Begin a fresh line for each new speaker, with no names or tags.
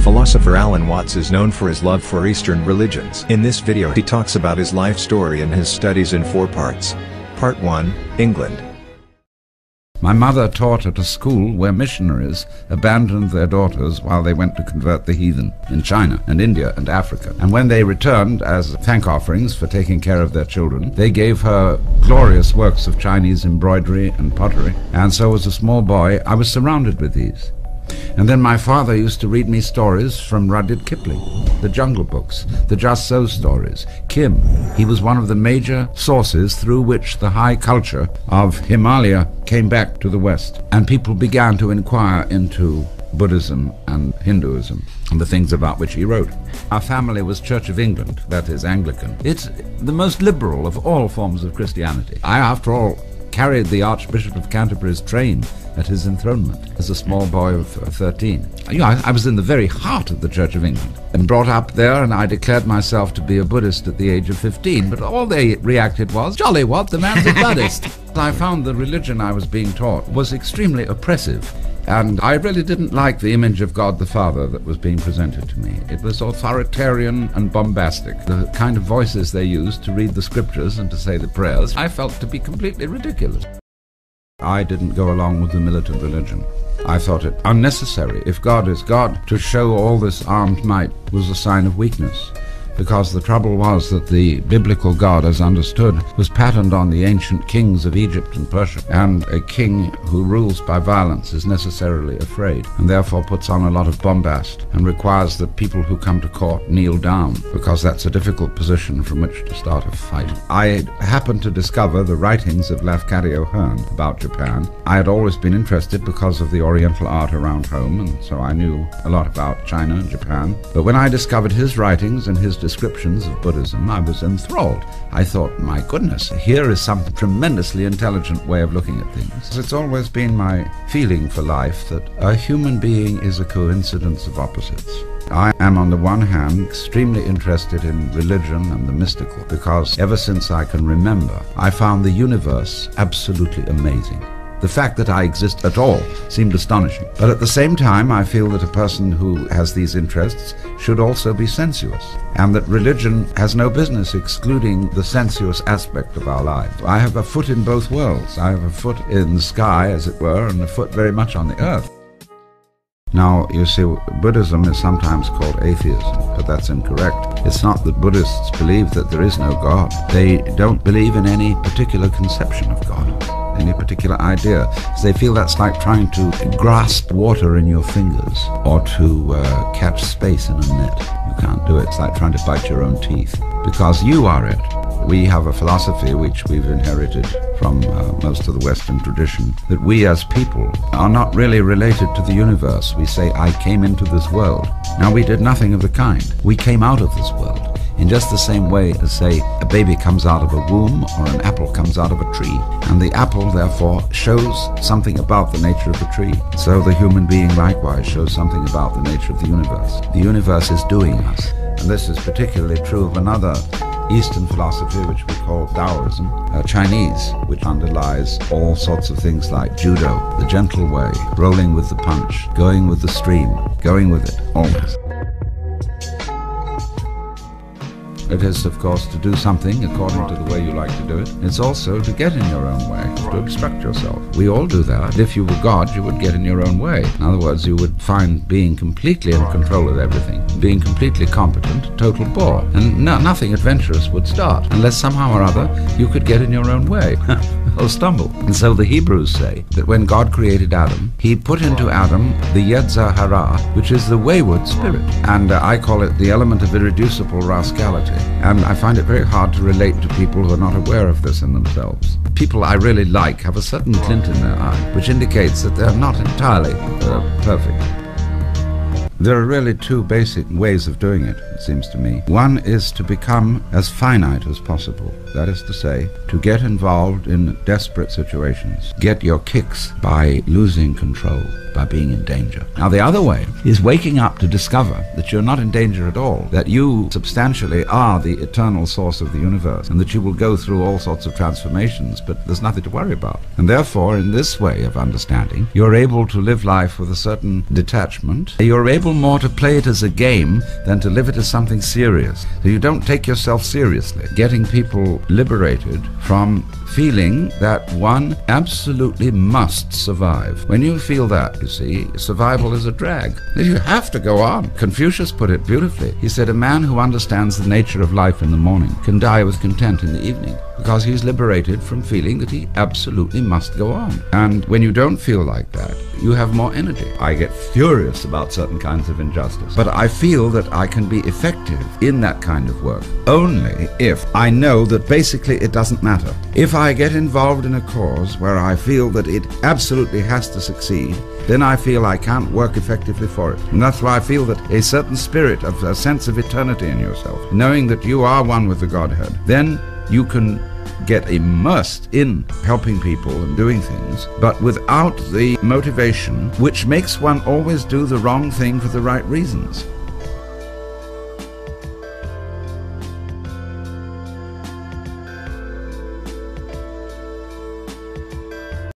Philosopher Alan Watts is known for his love for Eastern religions. In this video he talks about his life story and his studies in 4 parts. Part 1, England.
My mother taught at a school where missionaries abandoned their daughters while they went to convert the heathen in China and India and Africa. And when they returned as thank offerings for taking care of their children, they gave her glorious works of Chinese embroidery and pottery. And so as a small boy, I was surrounded with these. And then my father used to read me stories from Rudyard Kipling, the Jungle Books, the Just So stories, Kim. He was one of the major sources through which the high culture of Himalaya came back to the West. And people began to inquire into Buddhism and Hinduism and the things about which he wrote. Our family was Church of England, that is Anglican. It's the most liberal of all forms of Christianity. I, after all, carried the Archbishop of Canterbury's train at his enthronement as a small boy of 13. I was in the very heart of the Church of England and brought up there, and I declared myself to be a Buddhist at the age of 15, but all they reacted was, "Jolly what, the man's a Buddhist." I found the religion I was being taught was extremely oppressive, and I really didn't like the image of God the Father that was being presented to me. It was authoritarian and bombastic. The kind of voices they used to read the scriptures and to say the prayers, I felt to be completely ridiculous. I didn't go along with the militant religion. I thought it unnecessary. If God is God, to show all this armed might was a sign of weakness. Because the trouble was that the biblical God, as understood, was patterned on the ancient kings of Egypt and Persia. And a king who rules by violence is necessarily afraid, and therefore puts on a lot of bombast, and requires that people who come to court kneel down, because that's a difficult position from which to start a fight. I happened to discover the writings of Lafcadio Hearn about Japan. I had always been interested because of the Oriental art around home, and so I knew a lot about China and Japan. But when I discovered his writings and his descriptions of Buddhism, I was enthralled. I thought, my goodness, here is some tremendously intelligent way of looking at things. It's always been my feeling for life that a human being is a coincidence of opposites. I am, on the one hand, extremely interested in religion and the mystical, because ever since I can remember, I found the universe absolutely amazing. The fact that I exist at all seemed astonishing. But at the same time, I feel that a person who has these interests should also be sensuous, and that religion has no business excluding the sensuous aspect of our lives. I have a foot in both worlds. I have a foot in the sky, as it were, and a foot very much on the earth. Now, you see, Buddhism is sometimes called atheism, but that's incorrect. It's not that Buddhists believe that there is no God. They don't believe in any particular conception of God, any particular idea, because they feel that's like trying to grasp water in your fingers or to catch space in a net. You can't do it. It's like trying to bite your own teeth, because you are it. We have a philosophy which we've inherited from most of the Western tradition, that we as people are not really related to the universe. We say, I came into this world. Now, we did nothing of the kind. We came out of this world in just the same way as, say, a baby comes out of a womb or an apple comes out of a tree. And the apple, therefore, shows something about the nature of the tree. So the human being likewise shows something about the nature of the universe. The universe is doing us. And this is particularly true of another Eastern philosophy, which we call Taoism, Chinese, which underlies all sorts of things like judo, the gentle way, rolling with the punch, going with the stream, going with it, always. It is, of course, to do something according to the way you like to do it. It's also to get in your own way, to obstruct yourself. We all do that. If you were God, you would get in your own way. In other words, you would find being completely in control of everything, being completely competent, a total bore. And nothing adventurous would start, unless somehow or other you could get in your own way or stumble. And so the Hebrews say that when God created Adam, he put into Adam the Yetzer Hara, which is the wayward spirit. And I call it the element of irreducible rascality. And I find it very hard to relate to people who are not aware of this in themselves. People I really like have a certain glint in their eye, which indicates that they're not entirely perfect. There are really 2 basic ways of doing it, it seems to me. One is to become as finite as possible. That is to say, to get involved in desperate situations. Get your kicks by losing control. by being in danger. Now the other way is waking up to discover that you're not in danger at all, that you substantially are the eternal source of the universe, and that you will go through all sorts of transformations, but there's nothing to worry about. And therefore, in this way of understanding, you're able to live life with a certain detachment. You're able more to play it as a game than to live it as something serious. So you don't take yourself seriously. Getting people liberated from feeling that one absolutely must survive. When you feel that, you see, survival is a drag. You have to go on. Confucius put it beautifully. He said, a man who understands the nature of life in the morning can die with content in the evening, because he's liberated from feeling that he absolutely must go on. And when you don't feel like that, you have more energy. I get furious about certain kinds of injustice, but I feel that I can be effective in that kind of work only if I know that basically it doesn't matter. If I get involved in a cause where I feel that it absolutely has to succeed, then I feel I can't work effectively for it. And that's why I feel that a certain spirit of a sense of eternity in yourself, knowing that you are one with the Godhead, then you can get immersed in helping people and doing things, but without the motivation which makes one always do the wrong thing for the right reasons.